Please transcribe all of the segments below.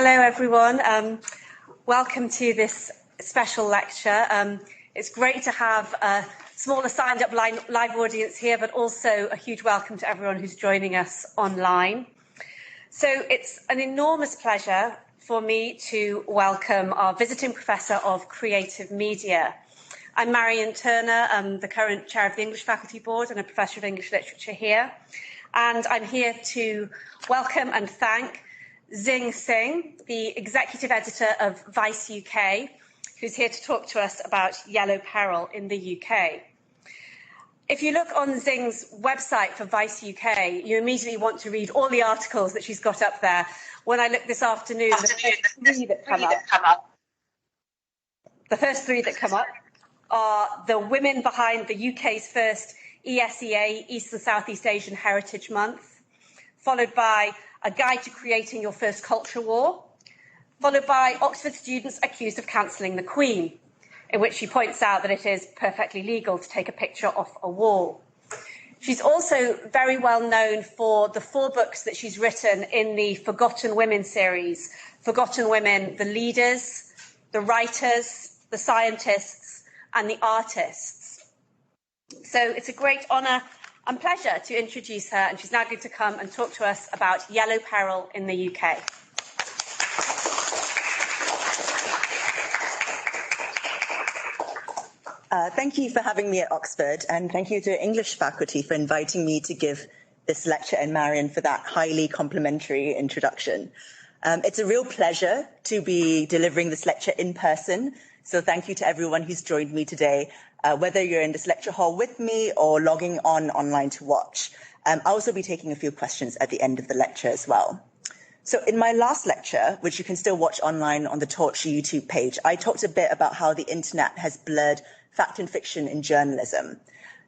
Hello, everyone. Welcome to this special lecture. It's great to have a smaller signed-up live audience here, but also a huge welcome to everyone who's joining us online. So it's an enormous pleasure for me to welcome our visiting Professor of Creative Media. I'm Marion Turner. I'm the current Chair of the English Faculty Board and a Professor of English Literature here. And I'm here to welcome and thank Zing Tsjeng, the Executive Editor of Vice UK, who's here to talk to us about Yellow Peril in the UK. If you look on Zing's website for Vice UK, you immediately want to read all the articles that she's got up there. When I looked this afternoon, the first three that come up are the women behind the UK's first ESEA, East and Southeast Asian Heritage Month, followed by a guide to creating your first culture war, followed by Oxford students accused of cancelling the Queen, in which she points out that it is perfectly legal to take a picture off a wall. She's also very well known for the 4 books that she's written in the Forgotten Women series. Forgotten Women, the leaders, the writers, the scientists, and the artists. So it's a great honour and pleasure to introduce her, and she's now going to come and talk to us about Yellow Peril in the UK. Thank you for having me at Oxford, and thank you to English faculty for inviting me to give this lecture, and Marion for that highly complimentary introduction. It's a real pleasure to be delivering this lecture in person, so thank you to everyone who's joined me today, whether you're in this lecture hall with me or logging on online to watch. I'll also be taking a few questions at the end of the lecture as well. So in my last lecture, which you can still watch online on the Torch YouTube page, I talked a bit about how the internet has blurred fact and fiction in journalism.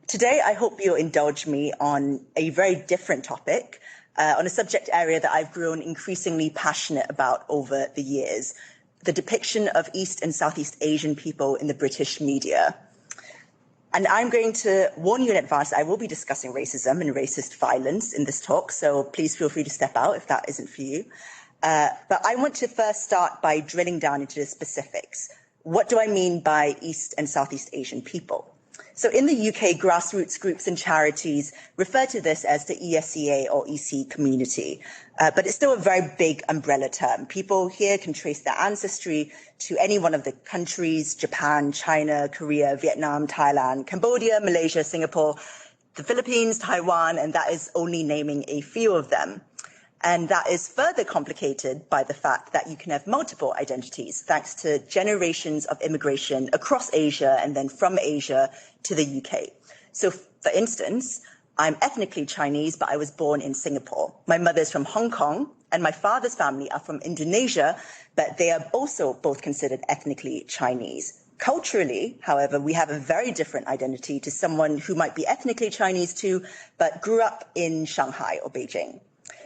Today, I hope you'll indulge me on a very different topic, on a subject area that I've grown increasingly passionate about over the years, the depiction of East and Southeast Asian people in the British media. And I'm going to warn you in advance, I will be discussing racism and racist violence in this talk, so please feel free to step out if that isn't for you. But I want to first start by drilling down into the specifics. What do I mean by East and Southeast Asian people? So in the UK, grassroots groups and charities refer to this as the ESEA or EC community, but it's still a very big umbrella term. People here can trace their ancestry to any one of the countries: Japan, China, Korea, Vietnam, Thailand, Cambodia, Malaysia, Singapore, the Philippines, Taiwan, and that is only naming a few of them. And that is further complicated by the fact that you can have multiple identities thanks to generations of immigration across Asia and then from Asia to the UK. So, for instance, I'm ethnically Chinese, but I was born in Singapore. My mother's from Hong Kong, and my father's family are from Indonesia, but they are also both considered ethnically Chinese. Culturally, however, we have a very different identity to someone who might be ethnically Chinese too, but grew up in Shanghai or Beijing.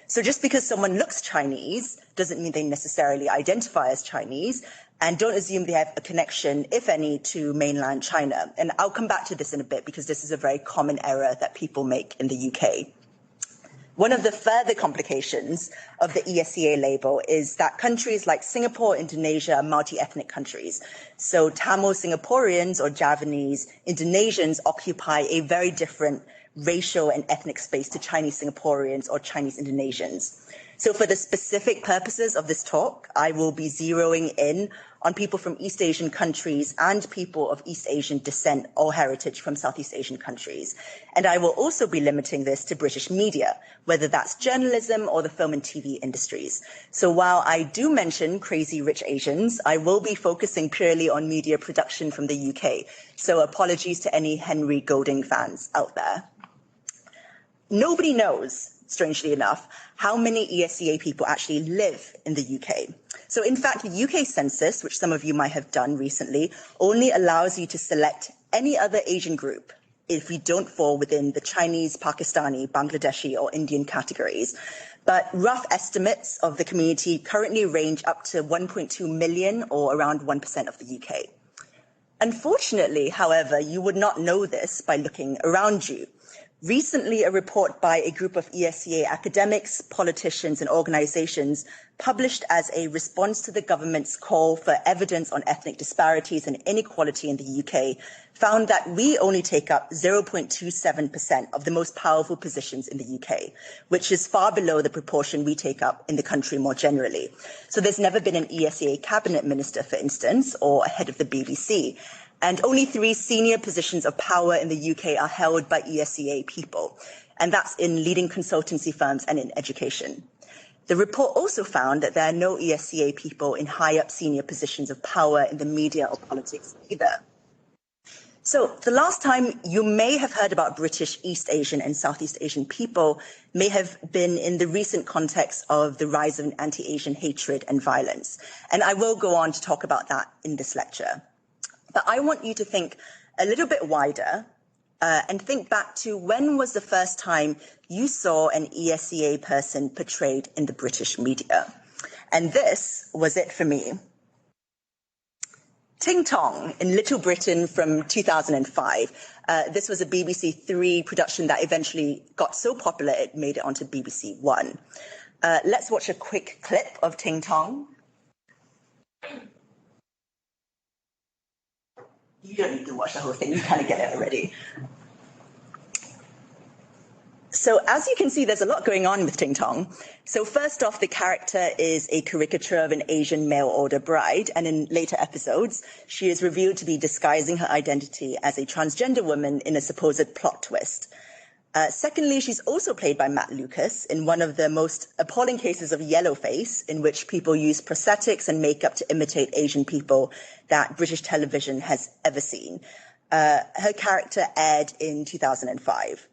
So just because someone looks Chinese doesn't mean they necessarily identify as Chinese, and don't assume they have a connection, if any, to mainland China. And I'll come back to this in a bit because this is a very common error that people make in the UK. One of the further complications of the ESEA label is that countries like Singapore, Indonesia are multi-ethnic countries. So Tamil Singaporeans or Javanese Indonesians occupy a very different racial and ethnic space to Chinese Singaporeans or Chinese Indonesians. So for the specific purposes of this talk, I will be zeroing in on people from East Asian countries and people of East Asian descent or heritage from Southeast Asian countries. And I will also be limiting this to British media, whether that's journalism or the film and TV industries. So while I do mention Crazy Rich Asians, I will be focusing purely on media production from the UK. So apologies to any Henry Golding fans out there. Nobody knows, strangely enough, how many ESEA people actually live in the UK. So in fact, the UK census, which some of you might have done recently, only allows you to select any other Asian group if you don't fall within the Chinese, Pakistani, Bangladeshi or Indian categories. But rough estimates of the community currently range up to 1.2 million or around 1% of the UK. Unfortunately, however, you would not know this by looking around you. Recently, a report by a group of ESCA academics, politicians, and organizations published as a response to the government's call for evidence on ethnic disparities and inequality in the UK found that we only take up 0.27% of the most powerful positions in the UK, which is far below the proportion we take up in the country more generally. So there's never been an ESCA cabinet minister, for instance, or a head of the BBC. And only 3 senior positions of power in the UK are held by ESCA people, and that's in leading consultancy firms and in education. The report also found that there are no ESCA people in high-up senior positions of power in the media or politics either. So the last time you may have heard about British East Asian and Southeast Asian people may have been in the recent context of the rise of anti-Asian hatred and violence. And I will go on to talk about that in this lecture. But I want you to think a little bit wider and think back to when was the first time you saw an ESCA person portrayed in the British media. And this was it for me. Ting Tong in Little Britain from 2005. This was a BBC 3 production that eventually got so popular it made it onto BBC 1. Let's watch a quick clip of Ting Tong. You don't need to watch the whole thing, you kind of get it already. So as you can see, there's a lot going on with Ting Tong. So first off, the character is a caricature of an Asian mail-order bride, and in later episodes, she is revealed to be disguising her identity as a transgender woman in a supposed plot twist. Secondly, she's also played by Matt Lucas in one of the most appalling cases of yellowface, in which people use prosthetics and makeup to imitate Asian people that British television has ever seen. Her character aired in 2005.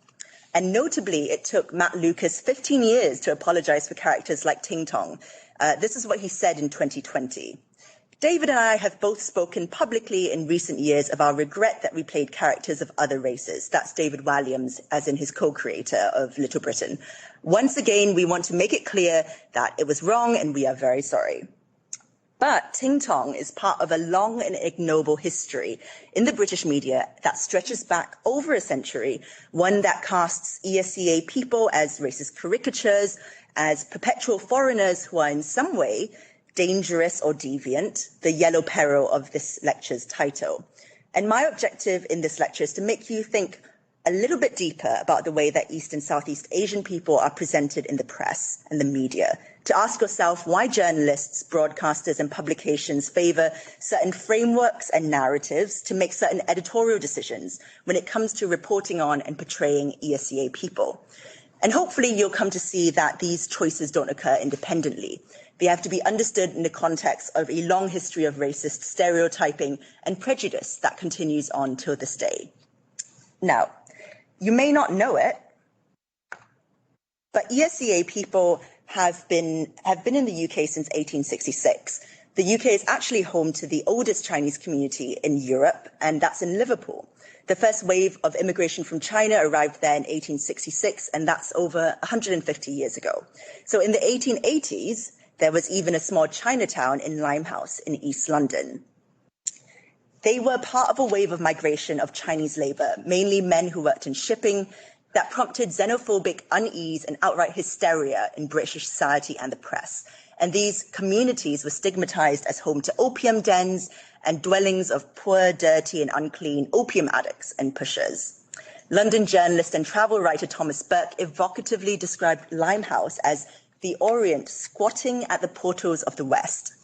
And notably, it took Matt Lucas 15 years to apologize for characters like Ting Tong. This is what he said in 2020. David and I have both spoken publicly in recent years of our regret that we played characters of other races. That's David Walliams, as in his co-creator of Little Britain. Once again, we want to make it clear that it was wrong and we are very sorry. But Ting Tong is part of a long and ignoble history in the British media that stretches back over a century, one that casts ESCA people as racist caricatures, as perpetual foreigners who are in some way dangerous or deviant, the yellow peril of this lecture's title. And my objective in this lecture is to make you think a little bit deeper about the way that East and Southeast Asian people are presented in the press and the media, to ask yourself why journalists, broadcasters, and publications favor certain frameworks and narratives to make certain editorial decisions when it comes to reporting on and portraying ESCA people. And hopefully you'll come to see that these choices don't occur independently. They have to be understood in the context of a long history of racist stereotyping and prejudice that continues on till this day. Now, you may not know it, but ESCA people have been in the UK since 1866. The UK is actually home to the oldest Chinese community in Europe, and that's in Liverpool. The first wave of immigration from China arrived there in 1866, and that's over 150 years ago. So in the 1880s, there was even a small Chinatown in Limehouse in East London. They were part of a wave of migration of Chinese labour, mainly men who worked in shipping, that prompted xenophobic unease and outright hysteria in British society and the press. And these communities were stigmatized as home to opium dens and dwellings of poor, dirty, and unclean opium addicts and pushers. London journalist and travel writer Thomas Burke evocatively described Limehouse as the Orient squatting at the portals of the West.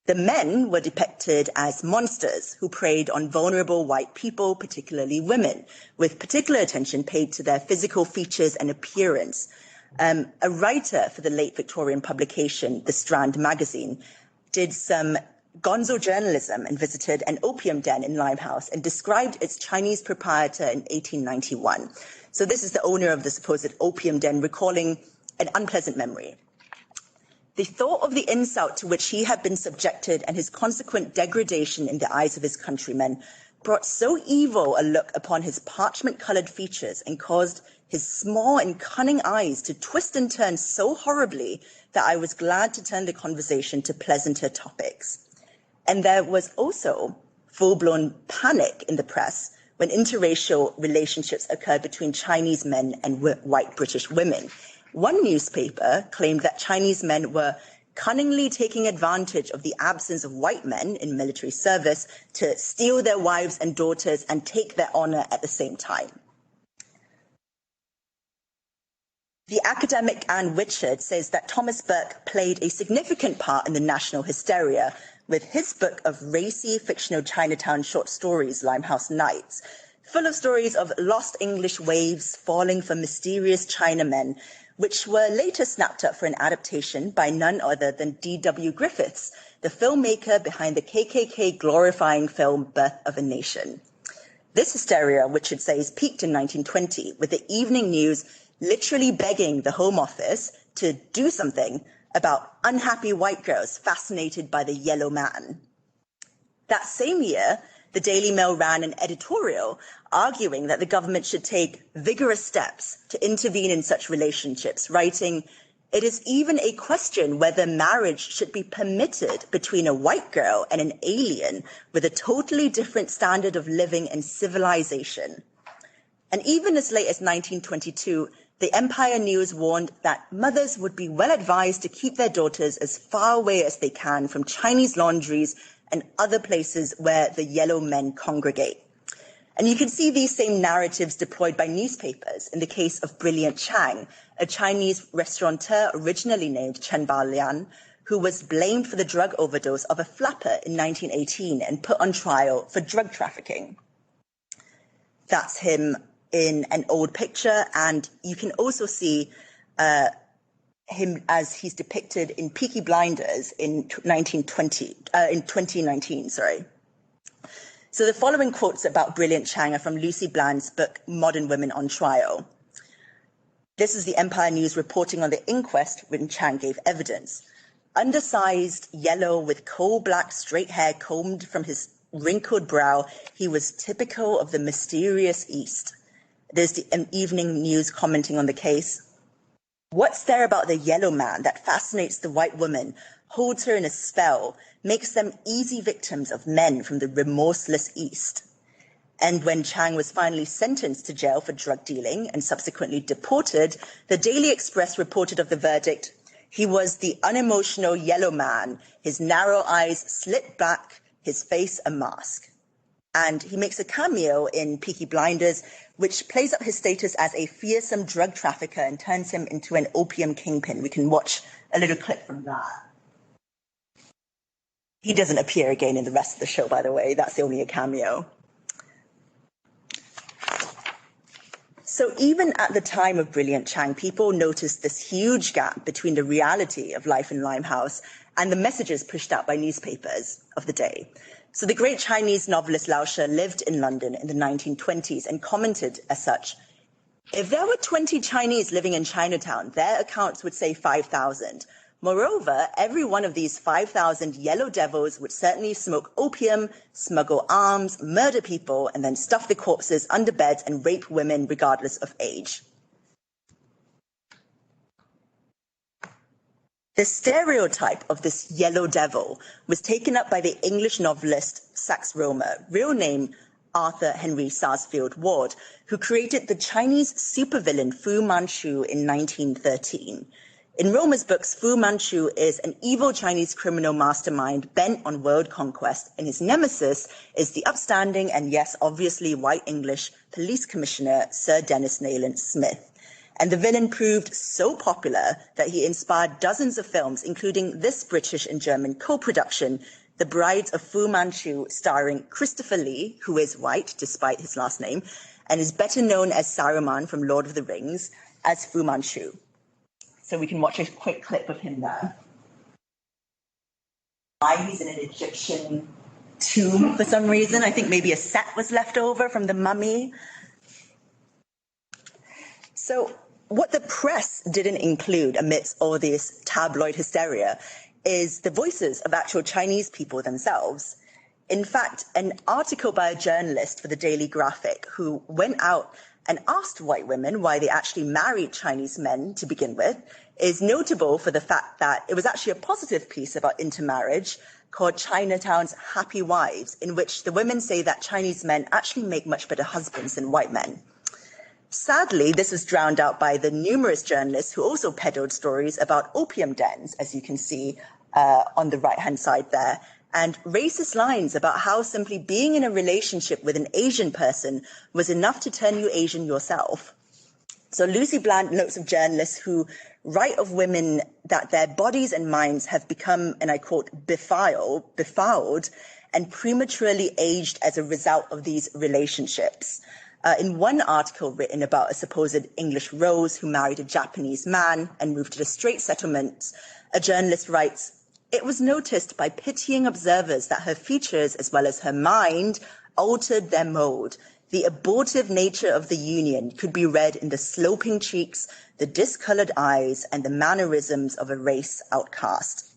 The men were depicted as monsters who preyed on vulnerable white people, particularly women, with particular attention paid to their physical features and appearance. A writer for the late Victorian publication, The Strand magazine, did some gonzo journalism and visited an opium den in Limehouse and described its Chinese proprietor in 1891. So this is the owner of the supposed opium den recalling an unpleasant memory. The thought of the insult to which he had been subjected and his consequent degradation in the eyes of his countrymen brought so evil a look upon his parchment-coloured features and caused his small and cunning eyes to twist and turn so horribly that I was glad to turn the conversation to pleasanter topics. And there was also full-blown panic in the press when interracial relationships occurred between Chinese men and white British women. One newspaper claimed that Chinese men were cunningly taking advantage of the absence of white men in military service to steal their wives and daughters and take their honor at the same time. The academic Anne Richard says that Thomas Burke played a significant part in the national hysteria with his book of racy fictional Chinatown short stories, Limehouse Nights, full of stories of lost English waves falling for mysterious Chinamen, which were later snapped up for an adaptation by none other than D.W. Griffiths, the filmmaker behind the KKK glorifying film Birth of a Nation. This hysteria, Richard says, peaked in 1920, with the evening news literally begging the Home Office to do something about unhappy white girls fascinated by the yellow man. That same year, the Daily Mail ran an editorial arguing that the government should take vigorous steps to intervene in such relationships, writing, "It is even a question whether marriage should be permitted between a white girl and an alien with a totally different standard of living and civilization." And even as late as 1922, the Empire News warned that mothers would be well advised to keep their daughters as far away as they can from Chinese laundries and other places where the yellow men congregate. And you can see these same narratives deployed by newspapers in the case of Brilliant Chang, a Chinese restaurateur originally named Chen Baolian, who was blamed for the drug overdose of a flapper in 1918 and put on trial for drug trafficking. That's him in an old picture, and you can also see him as he's depicted in Peaky Blinders in 2019. So the following quotes about Brilliant Chang are from Lucy Bland's book, Modern Women on Trial. This is the Empire News reporting on the inquest when Chang gave evidence. Undersized, yellow, with coal-black straight hair combed from his wrinkled brow, he was typical of the mysterious East. There's the Evening News commenting on the case. What's there about the yellow man that fascinates the white woman, holds her in a spell, makes them easy victims of men from the remorseless East? And when Chang was finally sentenced to jail for drug dealing and subsequently deported, the Daily Express reported of the verdict, "He was the unemotional yellow man, his narrow eyes slit back, his face a mask." And he makes a cameo in Peaky Blinders, which plays up his status as a fearsome drug trafficker and turns him into an opium kingpin. We can watch a little clip from that. He doesn't appear again in the rest of the show, by the way. That's only a cameo. So even at the time of Brilliant Chang, people noticed this huge gap between the reality of life in Limehouse and the messages pushed out by newspapers of the day. So the great Chinese novelist Lao She lived in London in the 1920s and commented as such, "If there were 20 Chinese living in Chinatown, their accounts would say 5,000. Moreover, every one of these 5,000 yellow devils would certainly smoke opium, smuggle arms, murder people, and then stuff the corpses under beds and rape women regardless of age." The stereotype of this yellow devil was taken up by the English novelist Sax Rohmer, real name Arthur Henry Sarsfield Ward, who created the Chinese supervillain Fu Manchu in 1913. In Rohmer's books, Fu Manchu is an evil Chinese criminal mastermind bent on world conquest, and his nemesis is the upstanding and, yes, obviously white English police commissioner Sir Dennis Nayland Smith. And the villain proved so popular that he inspired dozens of films, including this British and German co-production, The Brides of Fu Manchu, starring Christopher Lee, who is white despite his last name, and is better known as Saruman from Lord of the Rings, as Fu Manchu. So we can watch a quick clip of him there. Why he's in an Egyptian tomb for some reason. I think maybe a set was left over from the mummy. So what the press didn't include amidst all this tabloid hysteria is the voices of actual Chinese people themselves. In fact, an article by a journalist for the Daily Graphic who went out and asked white women why they actually married Chinese men to begin with is notable for the fact that it was actually a positive piece about intermarriage, called Chinatown's Happy Wives, in which the women say that Chinese men actually make much better husbands than white men. Sadly, this was drowned out by the numerous journalists who also peddled stories about opium dens, as you can see on the right-hand side there, and racist lines about how simply being in a relationship with an Asian person was enough to turn you Asian yourself. So Lucy Bland notes of journalists who write of women that their bodies and minds have become, and I quote, befouled and prematurely aged as a result of these relationships. In one article written about a supposed English Rose who married a Japanese man and moved to the straight settlements, a journalist writes, "It was noticed by pitying observers that her features, as well as her mind, altered their mold. The abortive nature of the union could be read in the sloping cheeks, the discolored eyes, and the mannerisms of a race outcast."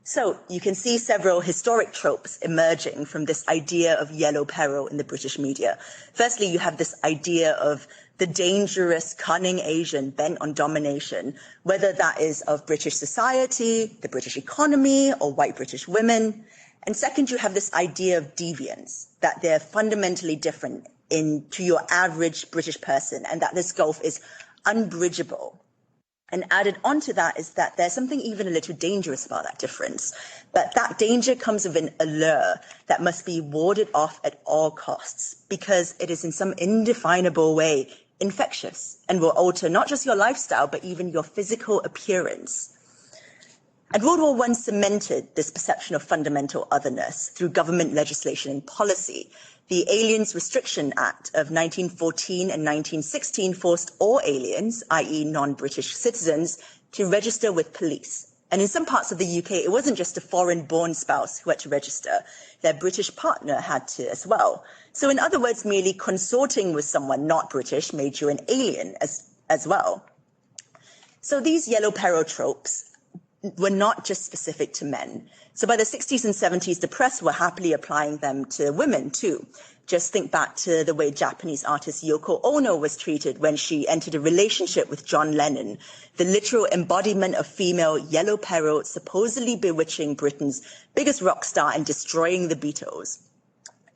So you can see several historic tropes emerging from this idea of yellow peril in the British media. Firstly, you have this idea of the dangerous, cunning Asian bent on domination, whether that is of British society, the British economy, or white British women. And second, you have this idea of deviance, that they're fundamentally different to your average British person, and that this gulf is unbridgeable. And added onto that is that there's something even a little dangerous about that difference. But that danger comes with an allure that must be warded off at all costs, because it is in some indefinable way infectious and will alter not just your lifestyle, but even your physical appearance. And World War I cemented this perception of fundamental otherness through government legislation and policy. The Aliens Restriction Act of 1914 and 1916 forced all aliens, i.e. non-British citizens, to register with police. And in some parts of the UK, it wasn't just a foreign-born spouse who had to register. Their British partner had to as well. So in other words, merely consorting with someone not British made you an alien as well. So these yellow peril tropes were not just specific to men. So by the 60s and 70s, the press were happily applying them to women too. Just think back to the way Japanese artist Yoko Ono was treated when she entered a relationship with John Lennon, the literal embodiment of female yellow peril, supposedly bewitching Britain's biggest rock star and destroying the Beatles.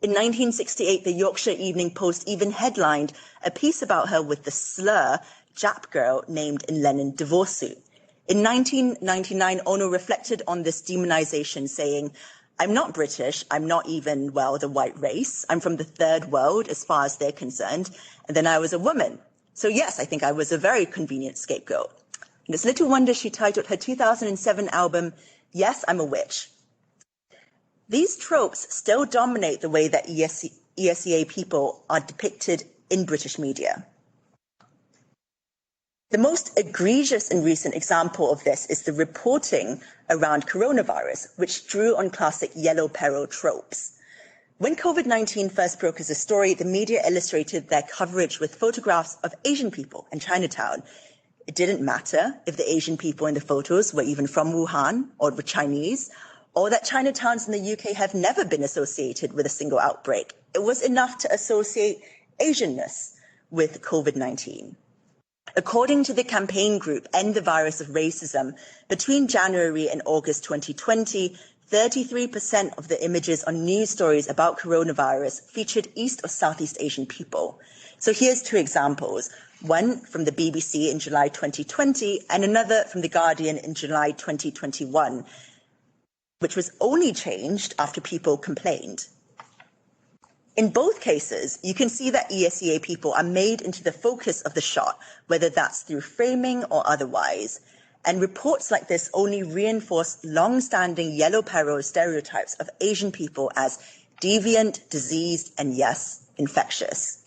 In 1968, the Yorkshire Evening Post even headlined a piece about her with the slur, Jap girl, named in Lennon divorce suit. In 1999, Ono reflected on this demonization, saying, "I'm not British, I'm not even, well, the white race. I'm from the third world as far as they're concerned. And then I was a woman. So yes, I think I was a very convenient scapegoat." And it's little wonder she titled her 2007 album, "Yes, I'm a Witch." These tropes still dominate the way that ESEA people are depicted in British media. The most egregious and recent example of this is the reporting around coronavirus, which drew on classic yellow peril tropes. When COVID-19 first broke as a story, the media illustrated their coverage with photographs of Asian people in Chinatown. It didn't matter if the Asian people in the photos were even from Wuhan or were Chinese, or that Chinatowns in the UK have never been associated with a single outbreak. It was enough to associate Asianness with COVID-19. According to the campaign group End the Virus of Racism, between January and August 2020, 33% of the images on news stories about coronavirus featured East or Southeast Asian people. So here's two examples, one from the BBC in July 2020 and another from The Guardian in July 2021, which was only changed after people complained. In both cases, you can see that ESEA people are made into the focus of the shot, whether that's through framing or otherwise. And reports like this only reinforce long-standing yellow peril stereotypes of Asian people as deviant, diseased, and yes, infectious.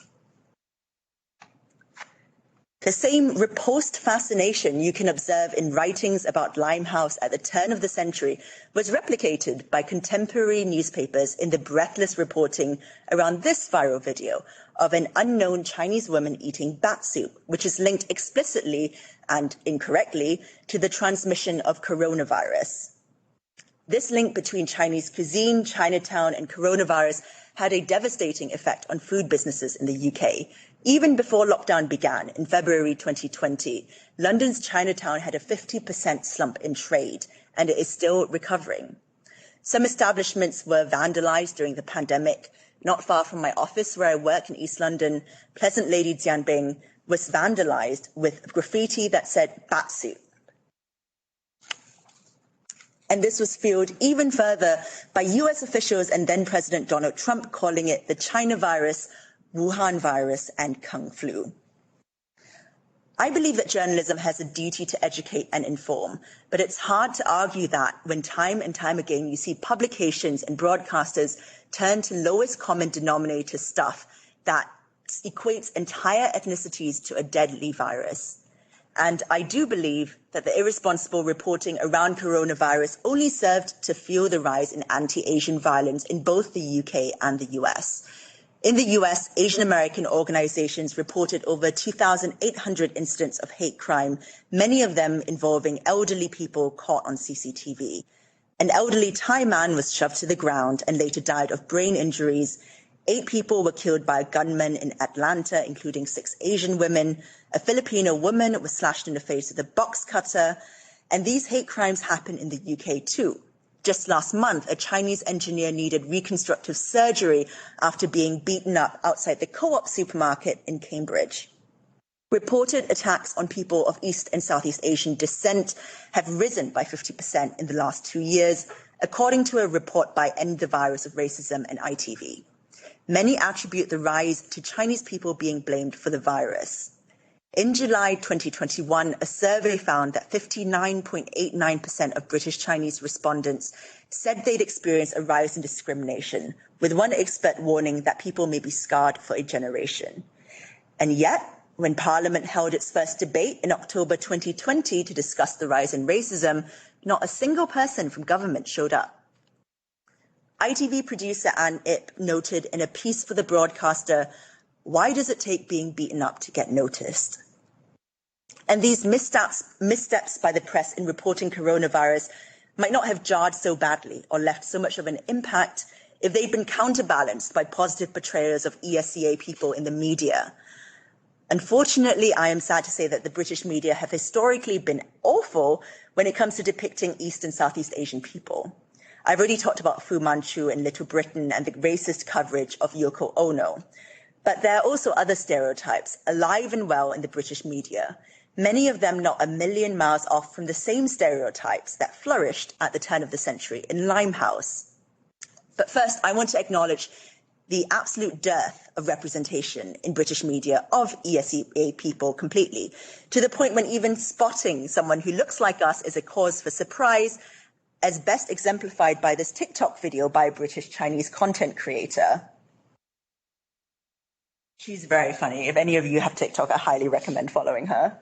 The same repulsed fascination you can observe in writings about Limehouse at the turn of the century was replicated by contemporary newspapers in the breathless reporting around this viral video of an unknown Chinese woman eating bat soup, which is linked explicitly and incorrectly to the transmission of coronavirus. This link between Chinese cuisine, Chinatown, and coronavirus had a devastating effect on food businesses in the UK. Even before lockdown began in February 2020, London's Chinatown had a 50% slump in trade, and it is still recovering. Some establishments were vandalized during the pandemic. Not far from my office where I work in East London, Pleasant Lady Jianbing was vandalized with graffiti that said bat suit. And this was fueled even further by US officials and then President Donald Trump calling it the China virus, Wuhan virus, and Kung flu. I believe that journalism has a duty to educate and inform, but it's hard to argue that when time and time again you see publications and broadcasters turn to lowest common denominator stuff that equates entire ethnicities to a deadly virus. And I do believe that the irresponsible reporting around coronavirus only served to fuel the rise in anti-Asian violence in both the UK and the US. In the US, Asian American organizations reported over 2,800 incidents of hate crime, many of them involving elderly people caught on CCTV. An elderly Thai man was shoved to the ground and later died of brain injuries. 8 people were killed by a gunman in Atlanta, including 6 Asian women. A Filipino woman was slashed in the face with a box cutter. And these hate crimes happen in the UK too. Just last month, a Chinese engineer needed reconstructive surgery after being beaten up outside the Co-op supermarket in Cambridge. Reported attacks on people of East and Southeast Asian descent have risen by 50% in the last 2 years, according to a report by End the Virus of Racism and ITV. Many attribute the rise to Chinese people being blamed for the virus. In July 2021, a survey found that 59.89% of British Chinese respondents said they'd experienced a rise in discrimination, with one expert warning that people may be scarred for a generation. And yet, when Parliament held its first debate in October 2020 to discuss the rise in racism, not a single person from government showed up. ITV producer Anne Ip noted in a piece for the broadcaster, "Why does it take being beaten up to get noticed?" And these missteps by the press in reporting coronavirus might not have jarred so badly or left so much of an impact if they'd been counterbalanced by positive portrayals of ESCA people in the media. Unfortunately, I am sad to say that the British media have historically been awful when it comes to depicting East and Southeast Asian people. I've already talked about Fu Manchu in Little Britain and the racist coverage of Yoko Ono. But there are also other stereotypes alive and well in the British media, many of them not a million miles off from the same stereotypes that flourished at the turn of the century in Limehouse. But first, I want to acknowledge the absolute dearth of representation in British media of ESCA people completely, to the point when even spotting someone who looks like us is a cause for surprise, as best exemplified by this TikTok video by a British Chinese content creator. She's very funny. If any of you have TikTok, I highly recommend following her.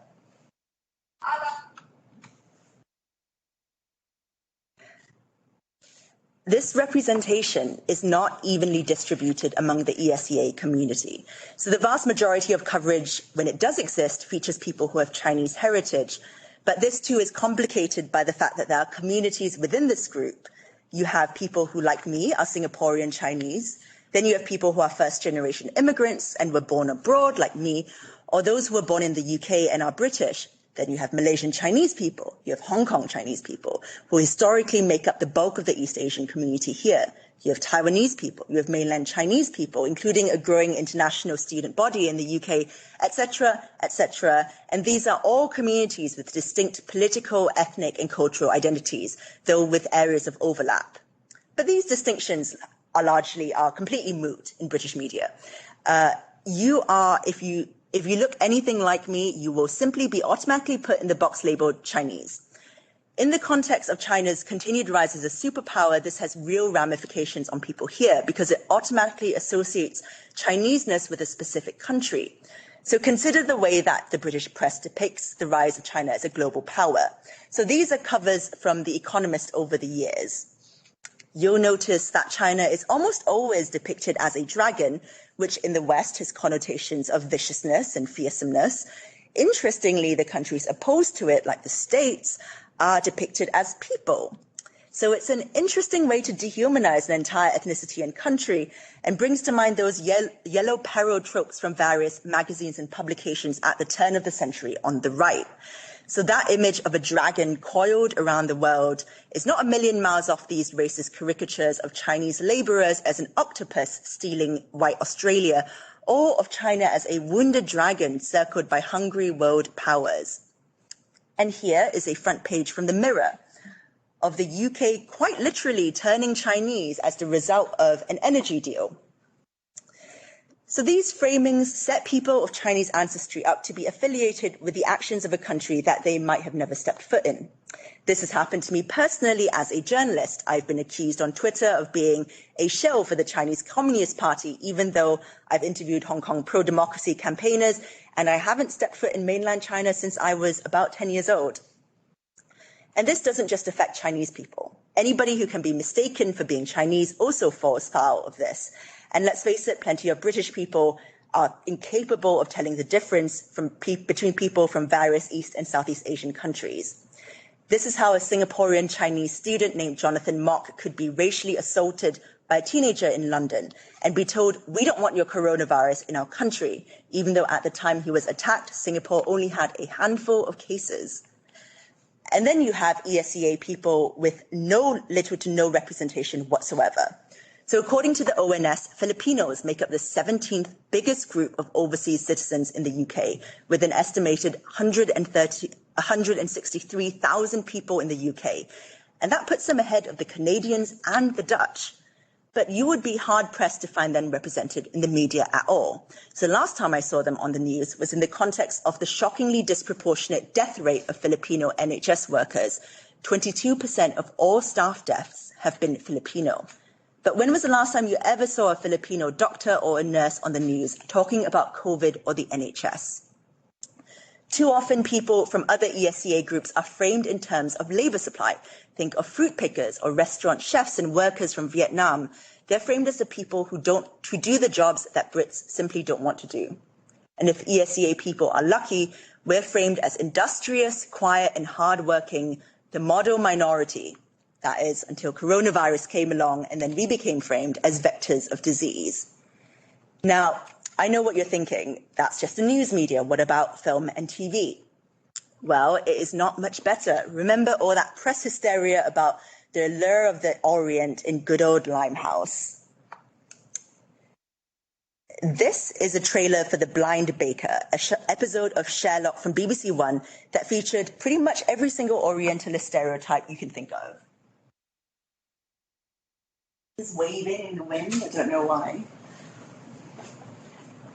This representation is not evenly distributed among the ESCA community. So the vast majority of coverage, when it does exist, features people who have Chinese heritage. But this too is complicated by the fact that there are communities within this group. You have people who, like me, are Singaporean Chinese. Then you have people who are first-generation immigrants and were born abroad, like me, or those who were born in the UK and are British. Then you have Malaysian Chinese people. You have Hong Kong Chinese people, who historically make up the bulk of the East Asian community here. You have Taiwanese people. You have mainland Chinese people, including a growing international student body in the UK, etc., etc. And these are all communities with distinct political, ethnic, and cultural identities, though with areas of overlap. But these distinctions are completely moot in British media. If you look anything like me, you will simply be automatically put in the box labeled Chinese. In the context of China's continued rise as a superpower, this has real ramifications on people here because it automatically associates Chineseness with a specific country. So consider the way that the British press depicts the rise of China as a global power. So these are covers from The Economist over the years. You'll notice that China is almost always depicted as a dragon, which in the West has connotations of viciousness and fearsomeness. Interestingly, the countries opposed to it, like the States, are depicted as people. So it's an interesting way to dehumanize an entire ethnicity and country and brings to mind those yellow peril tropes from various magazines and publications at the turn of the century on the right. So that image of a dragon coiled around the world is not a million miles off these racist caricatures of Chinese laborers as an octopus stealing white Australia, or of China as a wounded dragon circled by hungry world powers. And here is a front page from the Mirror of the UK quite literally turning Chinese as the result of an energy deal. So these framings set people of Chinese ancestry up to be affiliated with the actions of a country that they might have never stepped foot in. This has happened to me personally as a journalist. I've been accused on Twitter of being a shill for the Chinese Communist Party, even though I've interviewed Hong Kong pro-democracy campaigners, and I haven't stepped foot in mainland China since I was about 10 years old. And this doesn't just affect Chinese people. Anybody who can be mistaken for being Chinese also falls foul of this. And let's face it, plenty of British people are incapable of telling the difference between people from various East and Southeast Asian countries. This is how a Singaporean Chinese student named Jonathan Mock could be racially assaulted by a teenager in London and be told, "We don't want your coronavirus in our country," even though at the time he was attacked, Singapore only had a handful of cases. And then you have ESEA people with little to no representation whatsoever. So according to the ONS, Filipinos make up the 17th biggest group of overseas citizens in the UK, with an estimated 163,000 people in the UK. And that puts them ahead of the Canadians and the Dutch. But you would be hard-pressed to find them represented in the media at all. So last time I saw them on the news was in the context of the shockingly disproportionate death rate of Filipino NHS workers. 22% of all staff deaths have been Filipino. But when was the last time you ever saw a Filipino doctor or a nurse on the news talking about COVID or the NHS? Too often, people from other ESEA groups are framed in terms of labour supply. Think of fruit pickers or restaurant chefs and workers from Vietnam. They're framed as the people who do the jobs that Brits simply don't want to do. And if ESEA people are lucky, we're framed as industrious, quiet and hardworking, the model minority. That is, until coronavirus came along and then we became framed as vectors of disease. Now, I know what you're thinking. That's just the news media. What about film and TV? Well, it is not much better. Remember all that press hysteria about the allure of the Orient in good old Limehouse? This is a trailer for The Blind Baker, an episode of Sherlock from BBC One that featured pretty much every single Orientalist stereotype you can think of. It's waving in the wind, I don't know why.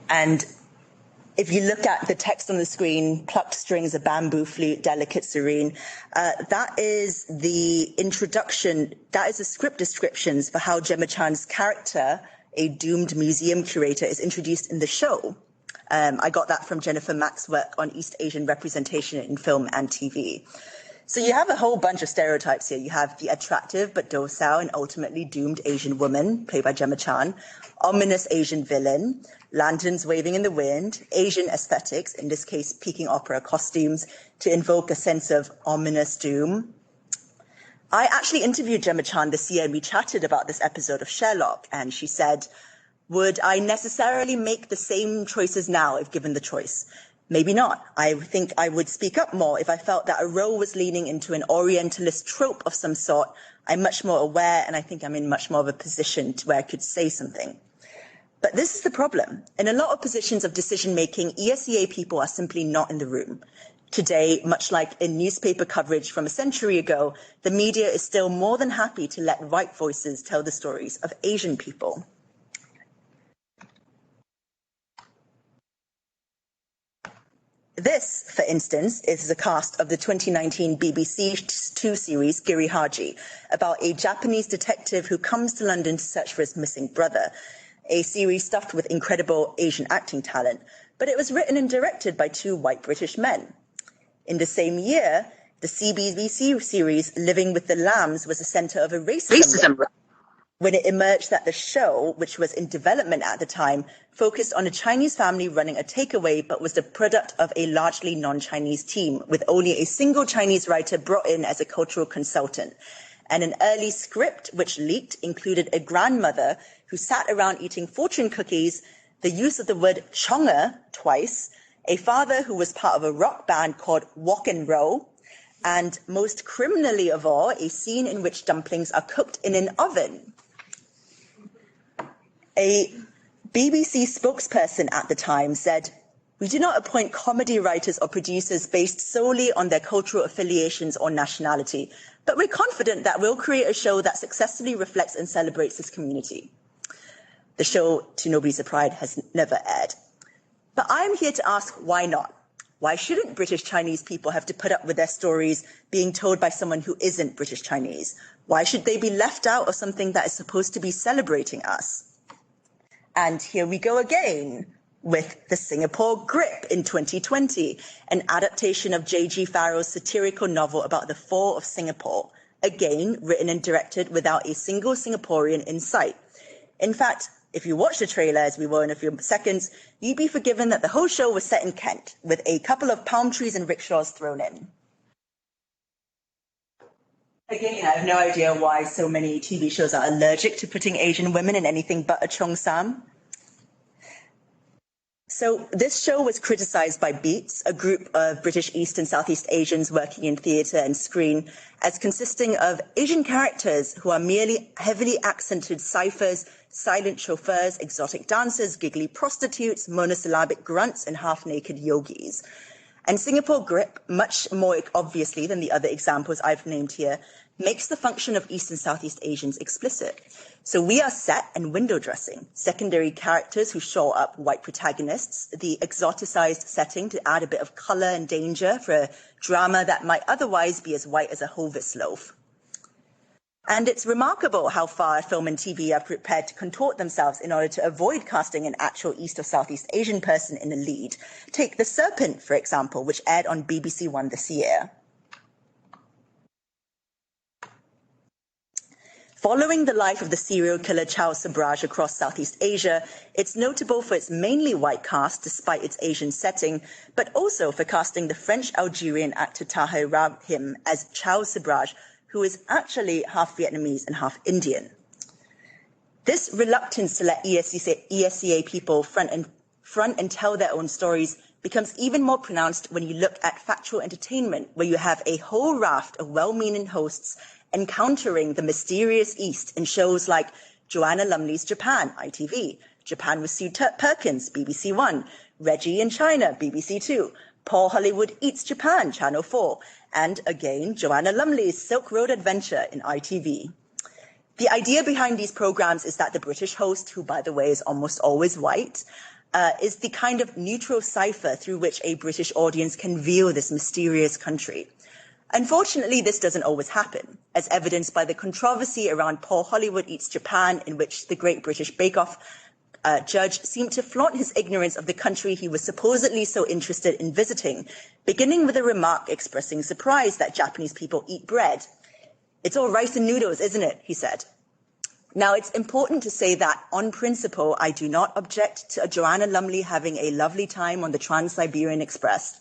And if you look at the text on the screen, plucked strings, a bamboo flute, delicate, serene, that is the introduction, that is the script descriptions for how Gemma Chan's character, a doomed museum curator, is introduced in the show. I got that from Jennifer Mack's work on East Asian representation in film and TV. So you have a whole bunch of stereotypes here. You have the attractive but docile and ultimately doomed Asian woman, played by Gemma Chan, ominous Asian villain, lanterns waving in the wind, Asian aesthetics, in this case peking opera costumes, to invoke a sense of ominous doom. I actually interviewed Gemma Chan this year and we chatted about this episode of Sherlock, and she said, "Would I necessarily make the same choices now if given the choice? Maybe not. I think I would speak up more if I felt that a role was leaning into an Orientalist trope of some sort. I'm much more aware, and I think I'm in much more of a position to where I could say something." But this is the problem. In a lot of positions of decision-making, ESEA people are simply not in the room. Today, much like in newspaper coverage from a century ago, the media is still more than happy to let white voices tell the stories of Asian people. This, for instance, is the cast of the 2019 BBC Two series Girihaji, about a Japanese detective who comes to London to search for his missing brother, a series stuffed with incredible Asian acting talent, but it was written and directed by two white British men. In the same year, the CBBC series Living with the Lambs was the centre of a racism when it emerged that the show, which was in development at the time, focused on a Chinese family running a takeaway but was the product of a largely non-Chinese team, with only a single Chinese writer brought in as a cultural consultant. And an early script, which leaked, included a grandmother who sat around eating fortune cookies, the use of the word chonga twice, a father who was part of a rock band called Walk and Roll, and most criminally of all, a scene in which dumplings are cooked in an oven. A BBC spokesperson at the time said, "We do not appoint comedy writers or producers based solely on their cultural affiliations or nationality, but we're confident that we'll create a show that successfully reflects and celebrates this community." The show, to nobody's surprise, has never aired. But I'm here to ask, why not? Why shouldn't British Chinese people have to put up with their stories being told by someone who isn't British Chinese? Why should they be left out of something that is supposed to be celebrating us? And here we go again with The Singapore Grip in 2020, an adaptation of J.G. Farrell's satirical novel about the fall of Singapore, again written and directed without a single Singaporean in sight. In fact, if you watch the trailer, as we will in a few seconds, you'd be forgiven that the whole show was set in Kent, with a couple of palm trees and rickshaws thrown in. Again, I have no idea why so many TV shows are allergic to putting Asian women in anything but a cheongsam. So this show was criticized by Beets, a group of British East and Southeast Asians working in theatre and screen, as consisting of Asian characters who are merely heavily accented ciphers, silent chauffeurs, exotic dancers, giggly prostitutes, monosyllabic grunts, and half-naked yogis. And Singapore Grip, much more obviously than the other examples I've named here, makes the function of East and Southeast Asians explicit. So we are set and window dressing, secondary characters who show up white protagonists, the exoticized setting to add a bit of color and danger for a drama that might otherwise be as white as a Hovis loaf. And it's remarkable how far film and TV are prepared to contort themselves in order to avoid casting an actual East or Southeast Asian person in the lead. Take The Serpent, for example, which aired on BBC One this year. Following the life of the serial killer Chow Sabraj across Southeast Asia, it's notable for its mainly white cast despite its Asian setting, but also for casting the French-Algerian actor Tahir Rahim as Chow Sabraj, who is actually half Vietnamese and half Indian. This reluctance to let ESCA people front and tell their own stories becomes even more pronounced when you look at factual entertainment, where you have a whole raft of well-meaning hosts encountering the mysterious East in shows like Joanna Lumley's Japan, ITV, Japan with Sue Perkins, BBC One, Reggie in China, BBC Two, Paul Hollywood Eats Japan, Channel 4, and again, Joanna Lumley's Silk Road Adventure in ITV. The idea behind these programs is that the British host, who by the way is almost always white, is the kind of neutral cipher through which a British audience can view this mysterious country. Unfortunately, this doesn't always happen, as evidenced by the controversy around Paul Hollywood Eats Japan, in which the Great British Bake Off judge seemed to flaunt his ignorance of the country he was supposedly so interested in visiting, beginning with a remark expressing surprise that Japanese people eat bread. "It's all rice and noodles, isn't it?" he said. Now, it's important to say that, on principle, I do not object to Joanna Lumley having a lovely time on the Trans-Siberian Express.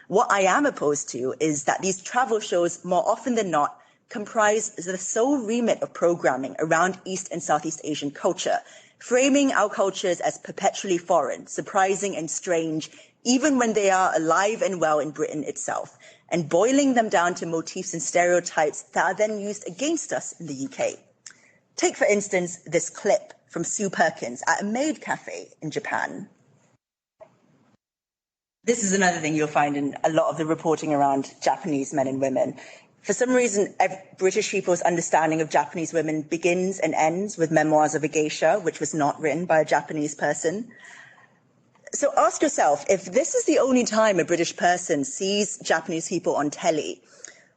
What I am opposed to is that these travel shows, more often than not, comprise the sole remit of programming around East and Southeast Asian culture, framing our cultures as perpetually foreign, surprising and strange, even when they are alive and well in Britain itself, and boiling them down to motifs and stereotypes that are then used against us in the UK. Take, for instance, this clip from Sue Perkins at a maid cafe in Japan. This is another thing you'll find in a lot of the reporting around Japanese men and women. For some reason, British people's understanding of Japanese women begins and ends with Memoirs of a Geisha, which was not written by a Japanese person. So ask yourself, if this is the only time a British person sees Japanese people on telly,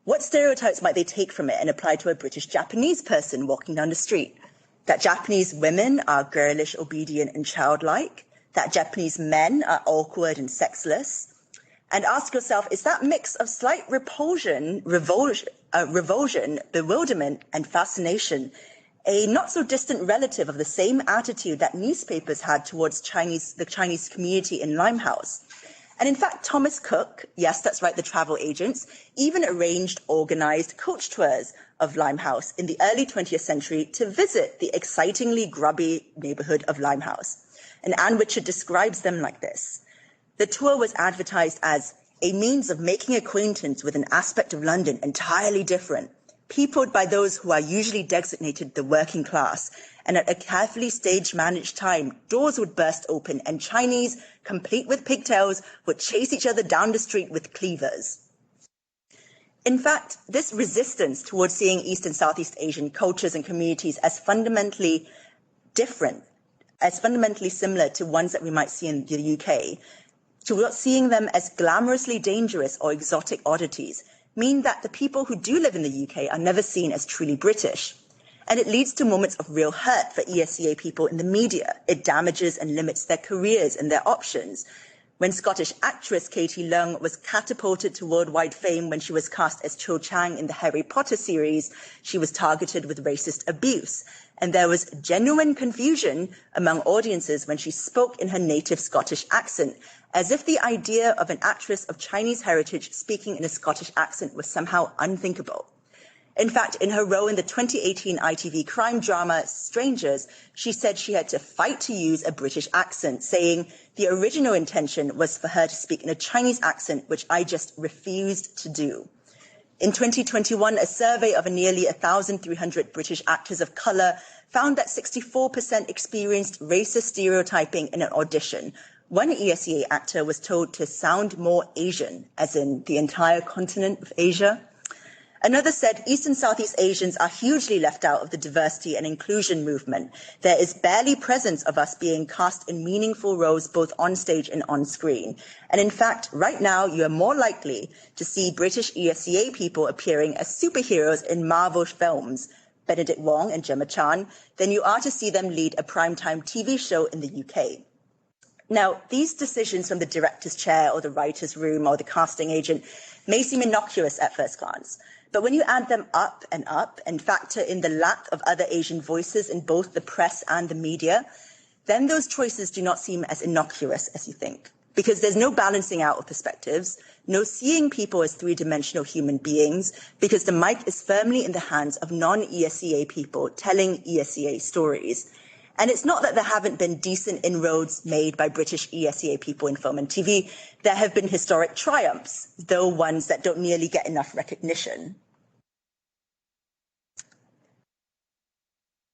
what stereotypes might they take from it and apply to a British Japanese person walking down the street? That Japanese women are girlish, obedient, and childlike? That Japanese men are awkward and sexless? And ask yourself, is that mix of slight revulsion, bewilderment, and fascination a not-so-distant relative of the same attitude that newspapers had towards the Chinese community in Limehouse? And in fact, Thomas Cook, yes, that's right, the travel agents, even arranged organized coach tours of Limehouse in the early 20th century to visit the excitingly grubby neighborhood of Limehouse. And Anne Richard describes them like this: The tour was advertised as a means of making acquaintance with an aspect of London entirely different, peopled by those who are usually designated the working class, and at a carefully stage-managed time, doors would burst open and Chinese, complete with pigtails, would chase each other down the street with cleavers. In fact, this resistance towards seeing East and Southeast Asian cultures and communities as fundamentally different, as fundamentally similar to ones that we might see in the UK, to seeing them as glamorously dangerous or exotic oddities, mean that the people who do live in the UK are never seen as truly British. And it leads to moments of real hurt for ESEA people in the media. It damages and limits their careers and their options. When Scottish actress Katie Leung was catapulted to worldwide fame when she was cast as Chang in the Harry Potter series, she was targeted with racist abuse. And there was genuine confusion among audiences when she spoke in her native Scottish accent, as if the idea of an actress of Chinese heritage speaking in a Scottish accent was somehow unthinkable. In fact, in her role in the 2018 ITV crime drama Strangers, she said she had to fight to use a British accent, saying the original intention was for her to speak in a Chinese accent, which I just refused to do. In 2021, a survey of nearly 1,300 British actors of colour found that 64% experienced racist stereotyping in an audition. One ESEA actor was told to sound more Asian, as in the entire continent of Asia. Another said East and Southeast Asians are hugely left out of the diversity and inclusion movement. There is barely presence of us being cast in meaningful roles both on stage and on screen. And in fact, right now, you are more likely to see British ESEA people appearing as superheroes in Marvel films, Benedict Wong and Gemma Chan, than you are to see them lead a primetime TV show in the UK. Now, these decisions from the director's chair or the writer's room or the casting agent may seem innocuous at first glance. But when you add them up and factor in the lack of other Asian voices in both the press and the media, then those choices do not seem as innocuous as you think. Because there's no balancing out of perspectives, no seeing people as three-dimensional human beings, because the mic is firmly in the hands of non-ESEA people telling ESEA stories. And it's not that there haven't been decent inroads made by British ESEA people in film and TV. There have been historic triumphs, though ones that don't nearly get enough recognition.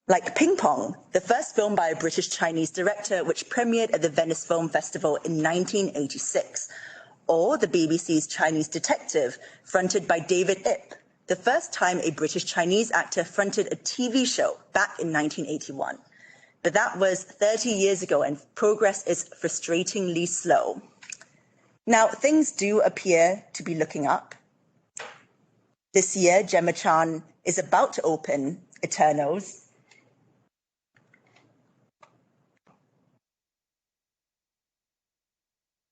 Like Ping Pong, the first film by a British-Chinese director which premiered at the Venice Film Festival in 1986. Or the BBC's Chinese Detective, fronted by David Ip, the first time a British-Chinese actor fronted a TV show back in 1981. But that was 30 years ago, and progress is frustratingly slow. Now, things do appear to be looking up. This year, Gemma Chan is about to open Eternals.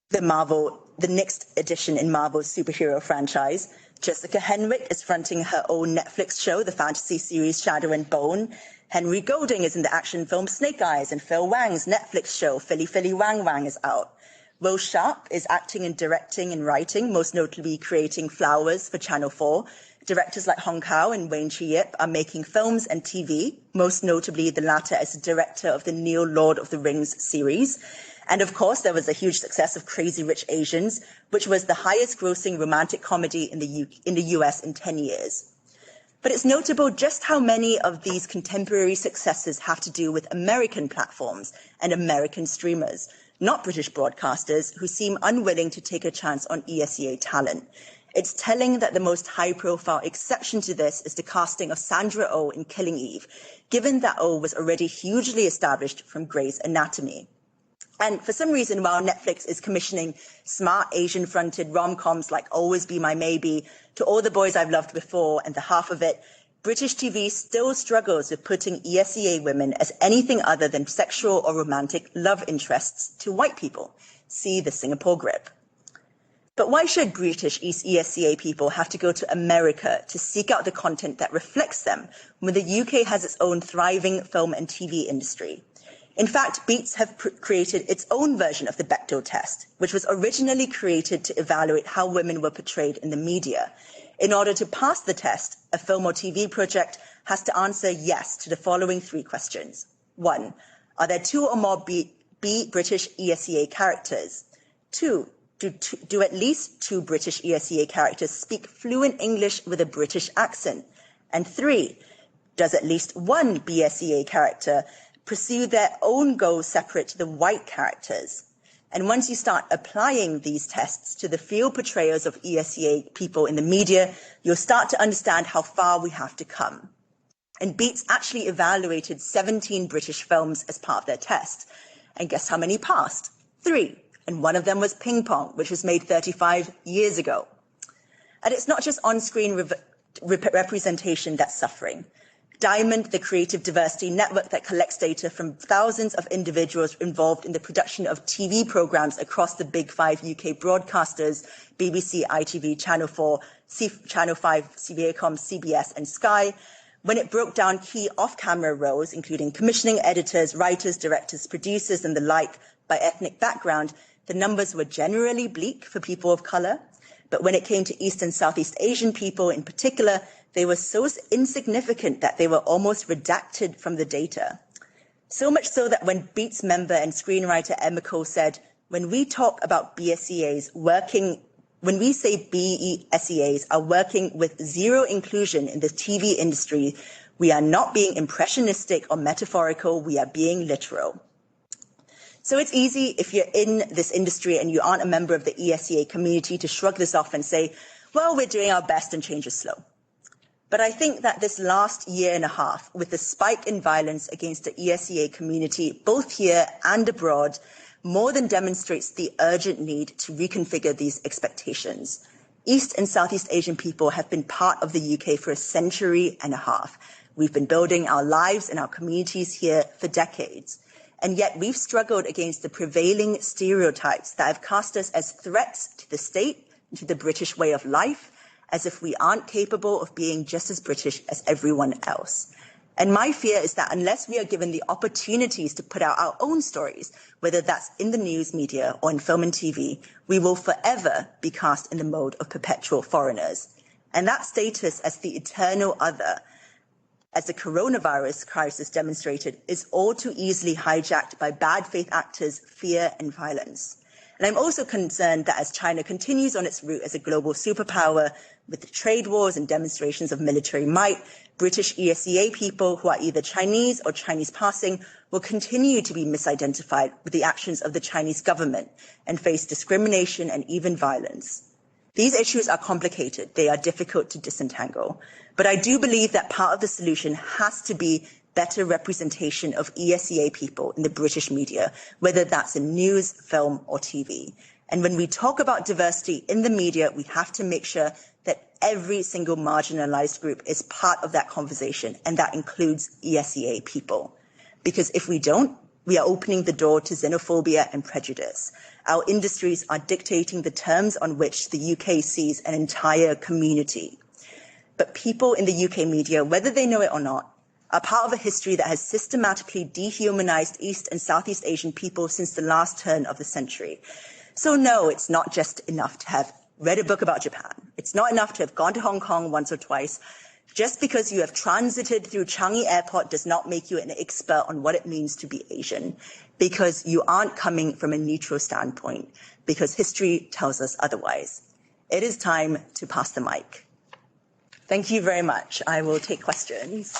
The next edition in Marvel's superhero franchise. Jessica Henwick is fronting her own Netflix show, the fantasy series Shadow and Bone. Henry Golding is in the action film Snake Eyes, and Phil Wang's Netflix show Philly Philly Wang Wang is out. Will Sharp is acting and directing and writing, most notably creating Flowers for Channel 4. Directors like Hong Kau and Wayne Chi Yip are making films and TV, most notably the latter as director of the Neo Lord of the Rings series. And of course, there was a huge success of Crazy Rich Asians, which was the highest grossing romantic comedy in the US in 10 years. But it's notable just how many of these contemporary successes have to do with American platforms and American streamers, not British broadcasters who seem unwilling to take a chance on ESEA talent. It's telling that the most high-profile exception to this is the casting of Sandra Oh in Killing Eve, given that Oh was already hugely established from Grey's Anatomy. And for some reason, while Netflix is commissioning smart Asian-fronted rom-coms like Always Be My Maybe, To All the Boys I've Loved Before and The Half of It, British TV still struggles with putting ESEA women as anything other than sexual or romantic love interests to white people. See the Singapore Grip. But why should British ESEA people have to go to America to seek out the content that reflects them when the UK has its own thriving film and TV industry? In fact, Beets have created its own version of the Bechdel test, which was originally created to evaluate how women were portrayed in the media. In order to pass the test, a film or TV project has to answer yes to the following 3 questions. 1, are there 2 or more B British ESEA characters? 2, do at least 2 British ESEA characters speak fluent English with a British accent? And 3, does at least 1 BSEA character pursue their own goals separate to the white characters? And once you start applying these tests to the field portrayals of ESEA people in the media, you'll start to understand how far we have to come. And Beets actually evaluated 17 British films as part of their test. And guess how many passed? 3. And one of them was Ping Pong, which was made 35 years ago. And it's not just on-screen representation that's suffering. Diamond, the creative diversity network that collects data from thousands of individuals involved in the production of TV programs across the big 5 UK broadcasters, BBC, ITV, Channel 4, Channel 5, Viacom, CBS and Sky, when it broke down key off-camera roles, including commissioning editors, writers, directors, producers and the like by ethnic background, the numbers were generally bleak for people of colour. But when it came to East and Southeast Asian people in particular, they were so insignificant that they were almost redacted from the data. So much so that when Beets member and screenwriter Emma Cole said, when we talk about BSEAs when we say BSEAs are working with zero inclusion in the TV industry, we are not being impressionistic or metaphorical, we are being literal. So it's easy if you're in this industry and you aren't a member of the ESEA community to shrug this off and say, well, we're doing our best and change is slow. But I think that this last year and a half, with the spike in violence against the ESEA community, both here and abroad, more than demonstrates the urgent need to reconfigure these expectations. East and Southeast Asian people have been part of the UK for a century and a half. We've been building our lives and our communities here for decades. And yet we've struggled against the prevailing stereotypes that have cast us as threats to the state and to the British way of life, as if we aren't capable of being just as British as everyone else. And my fear is that unless we are given the opportunities to put out our own stories, whether that's in the news media or in film and TV, we will forever be cast in the mode of perpetual foreigners. And that status as the eternal other, as the coronavirus crisis demonstrated, is all too easily hijacked by bad faith actors' fear and violence. And I'm also concerned that as China continues on its route as a global superpower with the trade wars and demonstrations of military might, British ESEA people who are either Chinese or Chinese passing will continue to be misidentified with the actions of the Chinese government and face discrimination and even violence. These issues are complicated. They are difficult to disentangle. But I do believe that part of the solution has to be better representation of ESEA people in the British media, whether that's in news, film or TV. And when we talk about diversity in the media, we have to make sure that every single marginalized group is part of that conversation, and that includes ESEA people. Because if we don't, we are opening the door to xenophobia and prejudice. Our industries are dictating the terms on which the UK sees an entire community. But people in the UK media, whether they know it or not, are part of a history that has systematically dehumanized East and Southeast Asian people since the last turn of the century. So no, it's not just enough to have read a book about Japan. It's not enough to have gone to Hong Kong once or twice. Just because you have transited through Changi Airport does not make you an expert on what it means to be Asian, because you aren't coming from a neutral standpoint, because history tells us otherwise. It is time to pass the mic. Thank you very much. I will take questions.